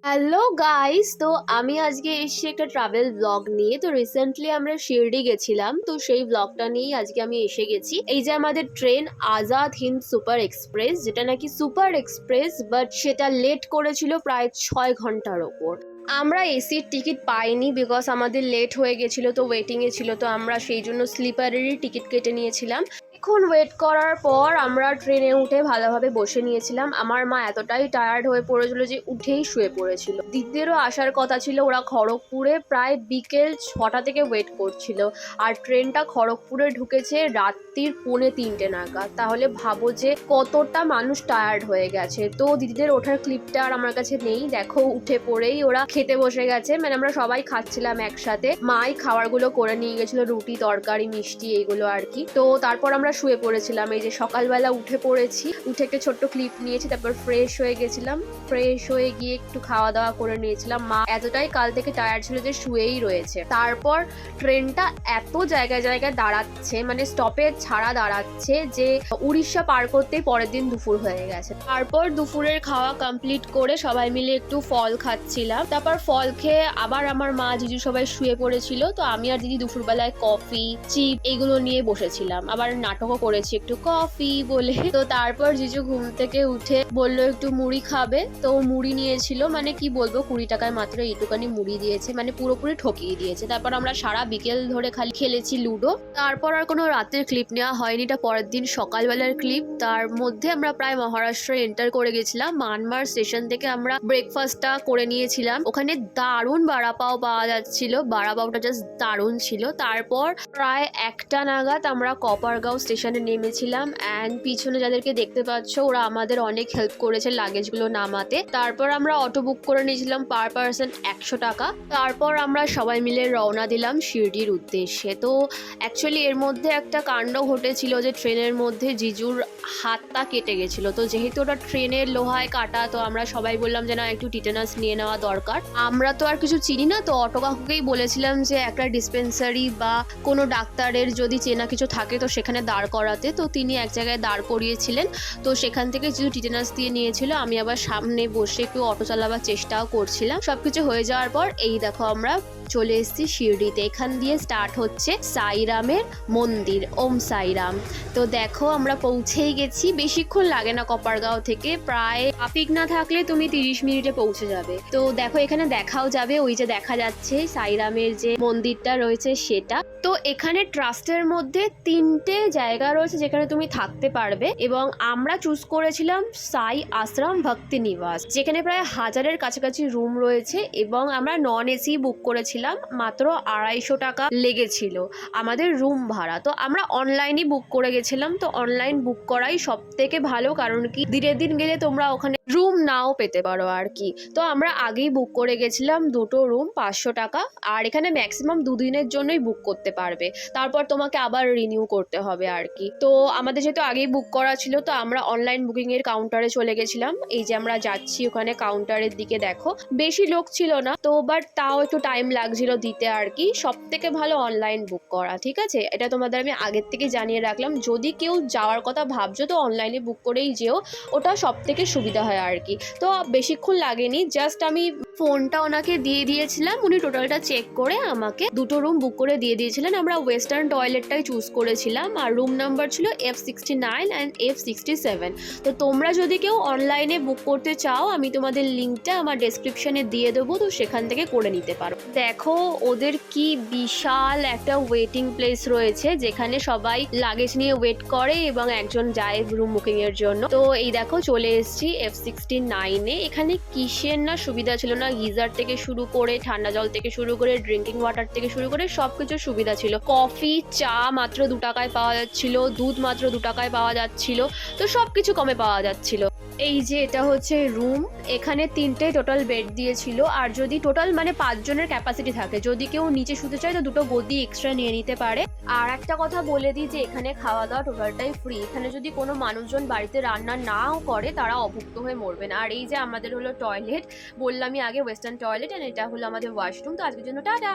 Hello guys, তো আমি আজকে এসেছি একটা ট্রাভেল ব্লগ নিয়ে। তো রিসেন্টলি আমরা শিরডি গেছিলাম, তো সেই ব্লগটা নিয়েই আজকে আমি এসে গেছি। এই যে আমাদের train Azad Hind super express, যেটা নাকি সুপার এক্সপ্রেস, বাট সেটা লেট করেছিল প্রায় 6 ঘন্টার ওপর। আমরা এসির টিকিট পাইনি বিকজ আমাদের লেট হয়ে গেছিল, তো ওয়েটিংয়ে ছিল, তো আমরা সেই জন্য স্লিপারেরই টিকিট কেটে নিয়েছিলাম। এখন ওয়েট করার পর আমরা ট্রেনে উঠে ভালোভাবে বসে নিয়েছিলাম। আমার মা এতটাই টায়ার্ড হয়ে পড়েছিল যে উঠেই শুয়ে পড়েছিল। দিদিদেরও আসার কথা ছিল, ওরা খড়গপুরে প্রায় বিকেল 6টা থেকে ওয়েট করছিল। আর ট্রেনটা খড়গপুরে ঢুকেছে রাত্রির 2:45 নাগাদ। তাহলে ভাবো যে কতটা মানুষ টায়ার্ড হয়ে গেছে। তো দিদিদের ওঠার ক্লিপটা আর আমার কাছে নেই, দেখো উঠে পড়েই ওরা খেতে বসে গেছে। মানে আমরা সবাই খাচ্ছিলাম একসাথে। মাই খাবারগুলো করে নিয়ে গেছিল, রুটি তরকারি মিষ্টি এইগুলো আর কি। তো তারপর আমরা শুয়ে পড়েছিলাম। এই যে সকালবেলা উঠে পড়েছি, উঠে একটা ছোট্ট ক্লিপ নিয়েছি, তারপর ফ্রেশ হয়ে গেছিলাম। ফ্রেশ হয়ে গিয়ে একটু খাওয়া দাওয়া করে নিয়েছিলাম। মা এতটাই কাল থেকে টায়ার্ড ছিল যে শুয়েই রয়েছে। তারপর ট্রেনটা এত জায়গায় জায়গায় দাঁড়াচ্ছে, মানে স্টপেজ ছাড়া দাঁড়াচ্ছে, যে উড়িষ্যা পার করতেই পরের দিন দুপুর হয়ে গেছে। তারপর দুপুরের খাওয়া কমপ্লিট করে সবাই মিলে একটু ফল খাচ্ছিলাম। তারপর ফল খেয়ে আবার আমার মা জিজু সবাই শুয়ে পড়েছিল। তো আমি আর দিদি দুপুরবেলায় কফি চিপ এগুলো নিয়ে বসেছিলাম। আবার নাটকও করেছি একটু কফি বলে। তো তারপর জিজু ঘুম থেকে উঠে বললো একটু মুড়ি খাবে, তো মুড়ি নিয়েছিল। মানে কি বলবো, 20 টাকায় মাত্র এইটুকানি মুড়ি দিয়েছে, মানে পুরোপুরি ঠকিয়ে দিয়েছে। তারপর আমরা সারা বিকেল ধরে খালি খেলেছি লুডো। তারপর আর কোনো রাতের ক্লিপ নেওয়া হয়নি, এটা পরের দিন সকালবেলার ক্লিপ। তার মধ্যে আমরা প্রায় মহারাষ্ট্রে এন্টার করে গেছিলাম। মানমার স্টেশন থেকে আমরা ব্রেকফাস্টটা করে নিয়েছিলাম। ওখানে দারুণ বাড়াপাও পাওয়া যাচ্ছিল, বাড়াপাওটা জাস্ট দারুণ ছিল। তারপর প্রায় 1টা নাগাদ আমরা কপারগাঁও স্টেশনে নেমেছিলাম। অ্যান্ড পিছনে যাদেরকে দেখতে পাচ্ছ ওরা আমাদের অনেক হেল্প করেছে লাগেজগুলো নামাতে। তারপর আমরা অটো বুক করে নিয়েছিলাম, পার পার্সন 100 টাকা। তারপর আমরা সবাই মিলে রওনা দিলাম শিরডির উদ্দেশ্যে। তো অ্যাকচুয়ালি এর মধ্যে একটা কাণ্ড ঘটেছিল যে ট্রেনের মধ্যে জিজুর হাতটা কেটে গেছিল। তো যেহেতু ওটা ট্রেনের লোহায় কাটা, তো আমরা সবাই বললাম যে না, একটু টিটেনাস নিয়ে নেওয়া দরকার। আমরা তো আর কিছু চিনি না, তো অটো কাকুকেই বলেছিলাম যে একটা ডিসপেন্সারি বা কোনো ডাক্তারের যদি চেনা কিছু থাকে তো সেখানে দাঁড় করাতে। তো তিনি এক জায়গায় দাঁড় করিয়েছিলেন। তো সেখান থেকে কিছু টিটেনাস দিয়ে নিয়েছিল। আমি আবার সামনে বসে একটু অটো চালাবার চেষ্টাও করছিলাম। সবকিছু হয়ে যাওয়ার পর এই দেখো আমরা চলে এসেছি শিরডিতে। এখান দিয়ে স্টার্ট হচ্ছে সাইরামের মন্দির, ওম সাইরাম। তো দেখো আমরা পৌঁছেই গেছি। বেশিক্ষণ লাগে না কপারগাঁও থেকে, প্রায় ট্রাফিক না থাকলে তুমি 30 মিনিটে পৌঁছে যাবে। তো দেখো এখানে দেখাও যাবে, ওই যে দেখা যাচ্ছে সাইরামের যে মন্দিরটা রয়েছে সেটা। তো এখানে ট্রাস্টের মধ্যে 3টে জায়গা রয়েছে যেখানে তুমি থাকতে পারবে, এবং আমরা চুজ করেছিলাম সাই আশ্রম ভক্তি নিবাস, যেখানে প্রায় 1000-এর কাছাকাছি রুম রয়েছে। এবং আমরা নন এসি বুক করেছিলাম, মাত্র 250 টাকা লেগেছিল আমাদের রুম ভাড়া। তো আমরা অনলাইনই বুক করে গেছিলাম। তো অনলাইন বুক করাই সব থেকে ভালো, কারণ কি দিনের দিন গেলে তোমরা ওখানে রুম নাও পেতে পারো আর কি। তো আমরা আগেই বুক করে গেছিলাম 2টো রুম 500 টাকা। আর এখানে ম্যাক্সিমাম 2 দিনের জন্যই বুক করতে পারবে, তারপর তোমাকে আবার রিনিউ করতে হবে আর কি। তো আমাদের যেহেতু আগেই বুক করা ছিল, তো আমরা অনলাইন বুকিং এর কাউন্টারে চলে গেছিলাম। এই যে আমরা যাচ্ছি ওখানে কাউন্টারের দিকে, দেখো বেশি লোক ছিল না, তো বাট তাও একটু টাইম লাগছিল দিতে আর কি। সব থেকে ভালো অনলাইন বুক করা, ঠিক আছে, এটা তোমাদের আমি আগের থেকে জানিয়ে রাখলাম। যদি কেউ যাওয়ার কথা ভাবছো তো অনলাইনে বুক করেই যেও, ওটা সব থেকে সুবিধা হয় আর কি। তো বেশিক্ষণ লাগেনি, জাস্ট আমি ফোনটা ওনাকে দিয়ে দিয়েছিলাম, উনি টোটালটা চেক করে আমাকে 2টো রুম বুক করে দিয়ে দিয়েছিলেন। আমরা ওয়েস্টার্ন টয়লেটটাই চুজ করেছিলাম, আর রুম নাম্বার ছিল F69 অ্যান্ড F67। তো তোমরা যদি কেউ অনলাইনে বুক করতে চাও, আমি তোমাদের লিঙ্কটা আমার ডেসক্রিপশনে দিয়ে দেবো, তো সেখান থেকে করে নিতে পারো। দেখো ওদের কি বিশাল একটা ওয়েটিং প্লেস রয়েছে, যেখানে সবাই লাগেজ নিয়ে ওয়েট করে এবং একজন যায় রুম বুকিং এর জন্য। তো এই দেখো চলে এসেছি F69-এ। এখানে কিসের না সুবিধা ছিল না, গিজার থেকে শুরু করে ঠান্ডা জল থেকে শুরু করে ড্রিঙ্কিং ওয়াটার থেকে শুরু করে সবকিছু সুবিধা ছিল। কফি চা মাত্র 2 টাকায় পাওয়া যাচ্ছিল, দুধ মাত্র 2 টাকায় পাওয়া যাচ্ছিল। তো সবকিছু কমে পাওয়া যাচ্ছিল। এই যে এটা হচ্ছে রুম, এখানে 3টে টোটাল বেড দিয়েছিল। আর যদি টোটাল মানে 5 জনের ক্যাপাসিটি থাকে, যদি কেউ নিচে শুতে চায় তো 2টো গদি এক্সট্রা নিয়ে নিতে পারে। আর একটা কথা বলে দিই যে এখানে খাওয়া দাওয়া টোটালটাই ফ্রি। এখানে যদি কোনো মানুষজন বাড়িতে রান্না নাও করে তারা অভুক্ত হয়ে মরবে না। আর এই যে আমাদের হলো টয়লেট, বললামই আগে ওয়েস্টার্ন টয়লেট, আর এটা হলো আমাদের ওয়াশরুম। তো আজকের জন্য টাটা।